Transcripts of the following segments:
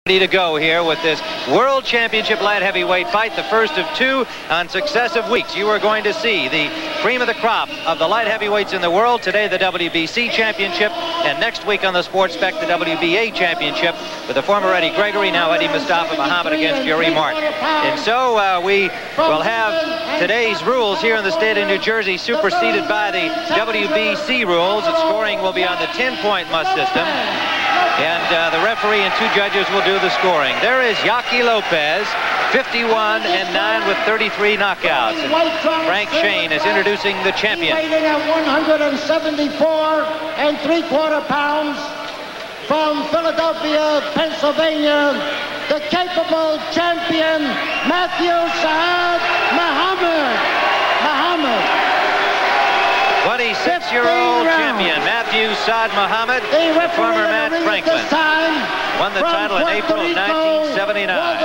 Ready to go here with this World Championship light heavyweight fight, the first of two on successive weeks. You are going to see the cream of the crop of the light heavyweights in the world. Today the WBC Championship, and next week on the Sports Spec the WBA Championship with the former Eddie Gregory, now Eddie Mustafa Muhammad against Fury Martin. And so we will have today's rules here in the state of New Jersey superseded by the WBC rules. The scoring will be on the 10-point must system. And the referee and two judges will do the scoring. There is Yaqui Lopez, 51-9 with 33 knockouts. And Frank Shane is introducing the champion. Weighing at 174 3/4 pounds from Philadelphia, Pennsylvania, the capable champion, Matthew Saad Muhammad. 26-year-old champion Matthew Saad Muhammad, the former Matt Franklin, won the title in April of 1979.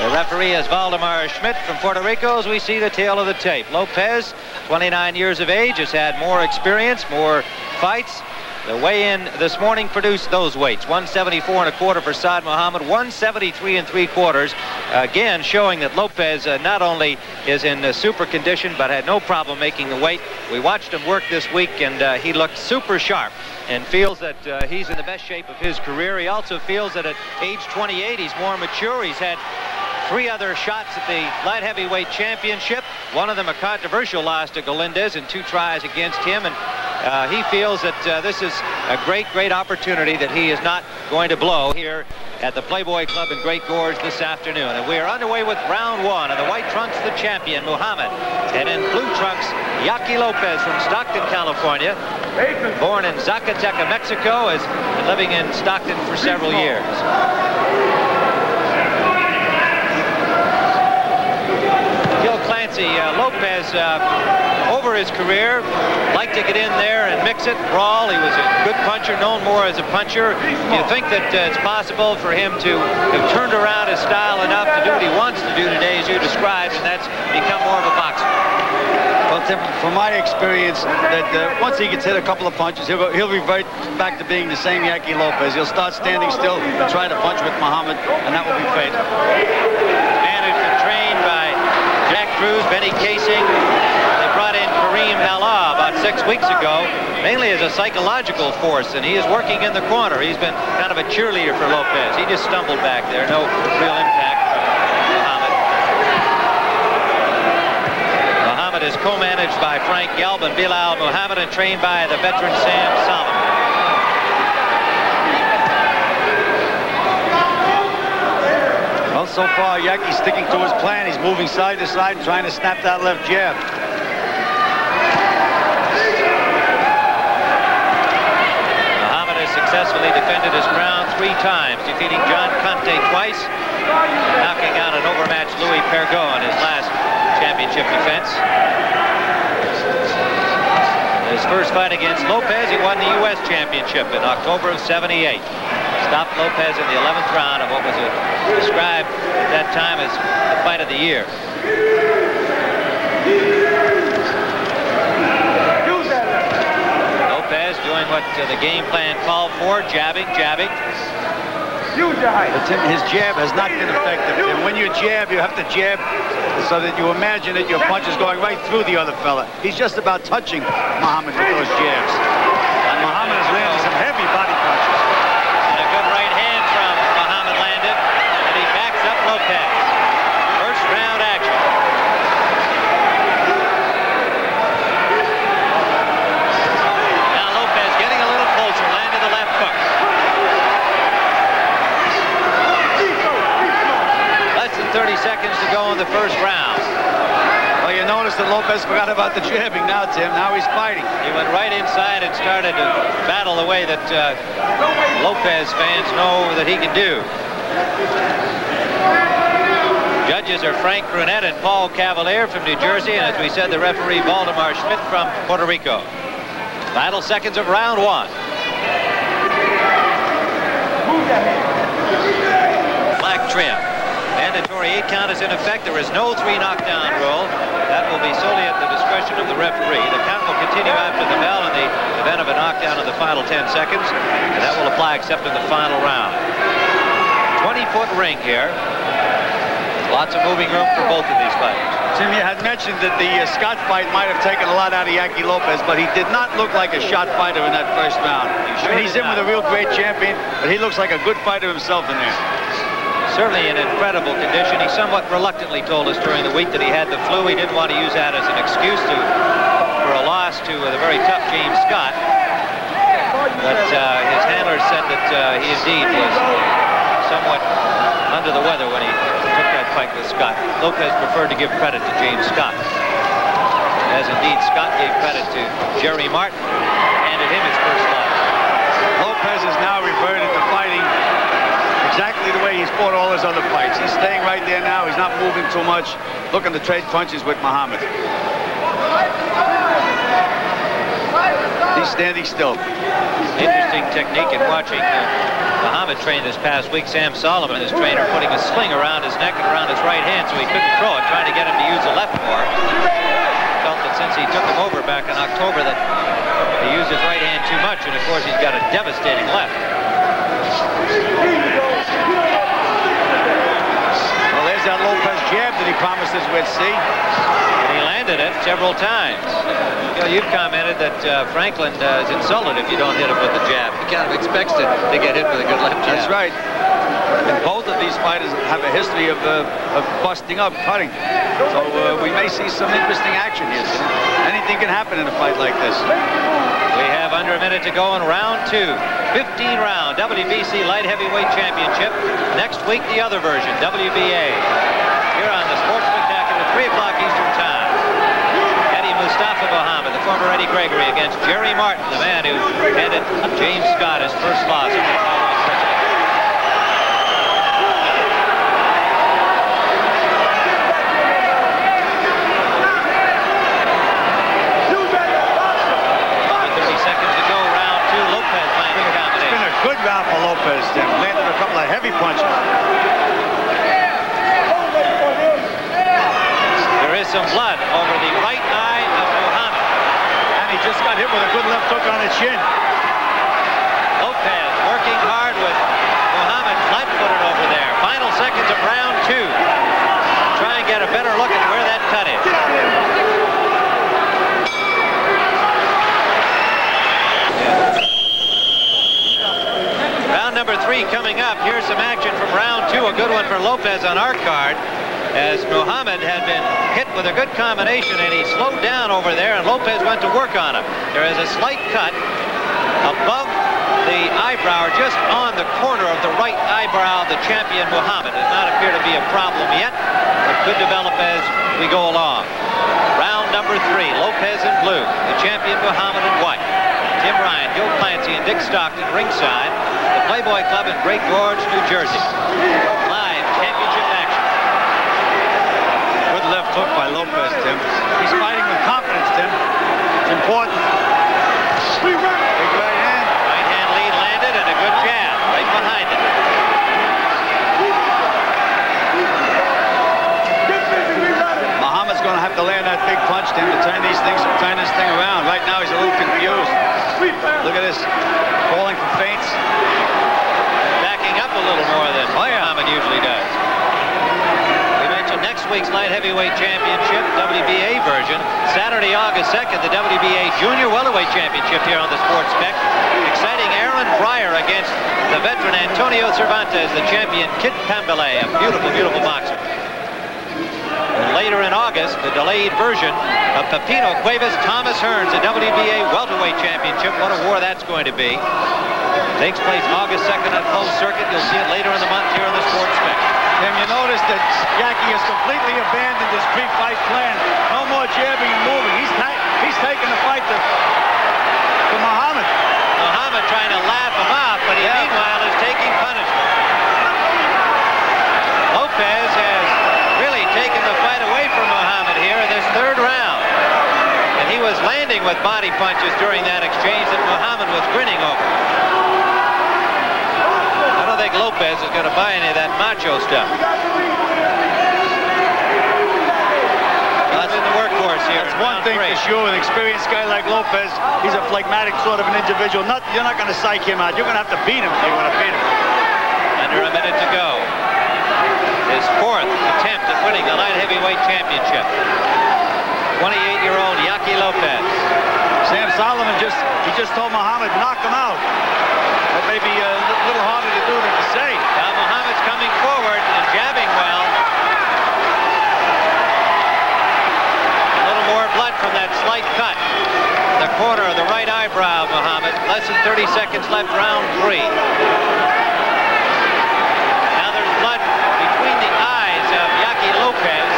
The referee is Valdemar Schmidt from Puerto Rico as we see the tail of the tape. Lopez, 29 years of age, has had more experience, more fights. The weigh-in this morning produced those weights: 174 1/4 for Saad Muhammad, 173 3/4. Again, showing that Lopez not only is in super condition, but had no problem making the weight. We watched him work this week, and he looked super sharp and feels that he's in the best shape of his career. He also feels that at age 28, he's more mature. He's had 3 other shots at the light heavyweight championship. One of them a controversial loss to Galindez in 2 tries against him. And he feels that this is a great opportunity that he is not going to blow here at the Playboy Club in Great Gorge this afternoon. And we are underway with round 1. In the white trunks, the champion, Muhammad. And in blue trunks, Yaqui Lopez from Stockton, California. Born in Zacatecas, Mexico, has been living in Stockton for several years. Clancy, Lopez, over his career, liked to get in there and mix it, brawl. He was a good puncher, known more as a puncher. Do you think that it's possible for him to have turned around his style enough to do what he wants to do today, as you described, and that's become more of a boxer? Well, Tim, from my experience, that once he gets hit a couple of punches, he'll revert back to being the same Yaqui Lopez. He'll start standing still and try to punch with Muhammad, and that will be fatal. Man who's been trained by Jack Cruz, Benny Casing. They brought in Kareem Allah about 6 weeks ago, mainly as a psychological force, and he is working in the corner. He's been kind of a cheerleader for Lopez. He just stumbled back there. No real impact from Muhammad. Muhammad is co-managed by Frank Gelb and Bilal Muhammad and trained by the veteran Sam Solomon. Well, so far, Yaqui's sticking to his plan. He's moving side to side and trying to snap that left jab. Muhammad has successfully defended his ground 3 times, defeating John Conte twice, knocking out an overmatched Louis Pergot in his last championship defense. His first fight against Lopez, he won the U.S. Championship in October of '78. Stopped Lopez in the 11th round of what was described at that time as the fight of the year. Lopez doing what the game plan called for, jabbing. But Tim, his jab has not been effective. And when you jab, you have to jab so that you imagine that your punch is going right through the other fella. He's just about touching Muhammad with those jabs. And Muhammad has landed some heavy body punches. And a good right hand from Muhammad landed, and he backs up Lopez. First round action. Now Lopez getting a little closer, landed the left hook. Less than 30 seconds to go in the first round. Well, you notice that Lopez forgot about the jabbing now, Tim. Now he's fighting. He went right inside and started to battle the way that Lopez fans know that he can do. Judges are Frank Brunette and Paul Cavalier from New Jersey, and as we said, the referee Valdemar Schmidt from Puerto Rico. Final seconds of round 1. Black trim. Mandatory 8 count is in effect. There is no 3 knockdown rule. That will be solely at the discretion of the referee. The count will continue after the bell in the event of a knockdown in the final 10 seconds, and that will apply except in the final round. 10-foot ring here. Lots of moving room for both of these fighters. Tim, you had mentioned that the Scott fight might have taken a lot out of Yaki Lopez, but he did not look like a shot fighter in that first round. He's in with a real great champion, but he looks like a good fighter himself in there. Certainly in incredible condition. He somewhat reluctantly told us during the week that he had the flu. He didn't want to use that as an excuse for a loss to the very tough James Scott. But his handler said that he indeed was somewhat under the weather when he took that fight with Scott. Lopez preferred to give credit to James Scott, as indeed Scott gave credit to Jerry Martin, handed him his first loss. Lopez is now reverted to fighting exactly the way he's fought all his other fights. He's staying right there now. He's not moving too much, looking to trade punches with Muhammad. He's standing still. Interesting technique in watching Muhammad train this past week. Sam Sullivan, his trainer, putting a sling around his neck and around his right hand so he couldn't throw it, trying to get him to use the left more. Felt that since he took him over back in October that he used his right hand too much, and of course he's got a devastating left. Well, there's that Lopez jab that he promised us we'd see. And he landed it several times. You know, you've commented that Franklin is insulted if you don't hit him with the jab. He kind of expects to get hit with a good left jab. That's right. And both of these fighters have a history of busting up, cutting. So we may see some interesting action here. Anything can happen in a fight like this. We have under a minute to go in round 2. 15-round WBC Light Heavyweight Championship. Next week, the other version, WBA. Here on the Sports Spectacular, 3 o'clock Eastern Time. Eddie Mustafa Muhammad, the former Eddie Gregory, against Jerry Martin, the man who handed James Scott his first loss. Good round for Lopez, Tim. Landed a couple of heavy punches. There is some blood over the right eye of Muhammad. And he just got hit with a good left hook on the chin. Lopez working hard with Muhammad flat-footed over there. Final seconds of round 2. Try and get a better look at where that cut is. Round number 3 coming up. Here's some action from round 2. A good one for Lopez on our card, as Muhammad had been hit with a good combination and he slowed down over there and Lopez went to work on him. There is a slight cut above the eyebrow, just on the corner of the right eyebrow of the champion Muhammad. Does not appear to be a problem yet. It could develop as we go along. Round number 3. Lopez in blue, the champion Muhammad in white. Tim Ryan, Joe Clancy, and Dick Stockton ringside. The Playboy Club in Great Gorge, New Jersey. Live championship action. Good left hook by Lopez, Tim. He's fighting with confidence, Tim. It's important. Big right hand. Right hand lead landed and a good jab right behind it. Muhammad's going to have to land that big punch, Tim, to turn this thing around. Right now he's a little confused. Look at this. Falling for feints. Backing up a little more than Muhammad usually does. We mentioned next week's Light Heavyweight Championship, WBA version. Saturday, August 2nd, the WBA Junior Welterweight Championship here on the Sports Spec. Exciting Aaron Pryor against the veteran Antonio Cervantes, the champion Kid Pambele, a beautiful, beautiful boxer. And later in August, the delayed version of Pepino Cuevas, Thomas Hearns, the WBA Welterweight Championship. What a war that's going to be. Takes place August 2nd on closed circuit. You'll see it later in the month here on the Sports Spec. Tim, you notice that Yaki has completely abandoned his pre-fight plan. No more jabbing and moving. He's taking the fight to Muhammad. Muhammad trying to laugh him off, but he meanwhile is taking punishment. Lopez has really taken the fight away from Muhammad here in this 3rd round. And he was landing with body punches during that exchange that Muhammad was grinning over. I don't think Lopez is going to buy any of that macho stuff. That's in the workhorse here. That's one thing for sure. An experienced guy like Lopez, he's a phlegmatic sort of an individual. You're not going to psych him out. You're going to have to beat him if you want to beat him. Under a minute to go. his 4th attempt at winning the light heavyweight championship. 28-year-old Yaqui Lopez. Sam Solomon just told Muhammad, knock him out. That may be a little harder to do than to say. Now Muhammad's coming forward and jabbing well. A little more blood from that slight cut. The corner of the right eyebrow of Muhammad. Less than 30 seconds left, round 3. Now there's blood between the eyes of Yaqui Lopez.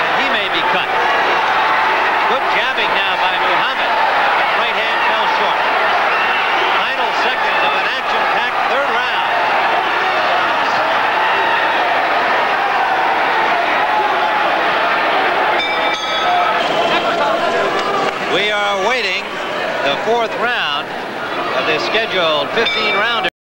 And he may be cut. Good jabbing now by Muhammad. His right hand fell short. Final seconds of an action-packed 3rd round. We are awaiting the 4th round of this scheduled 15-rounder.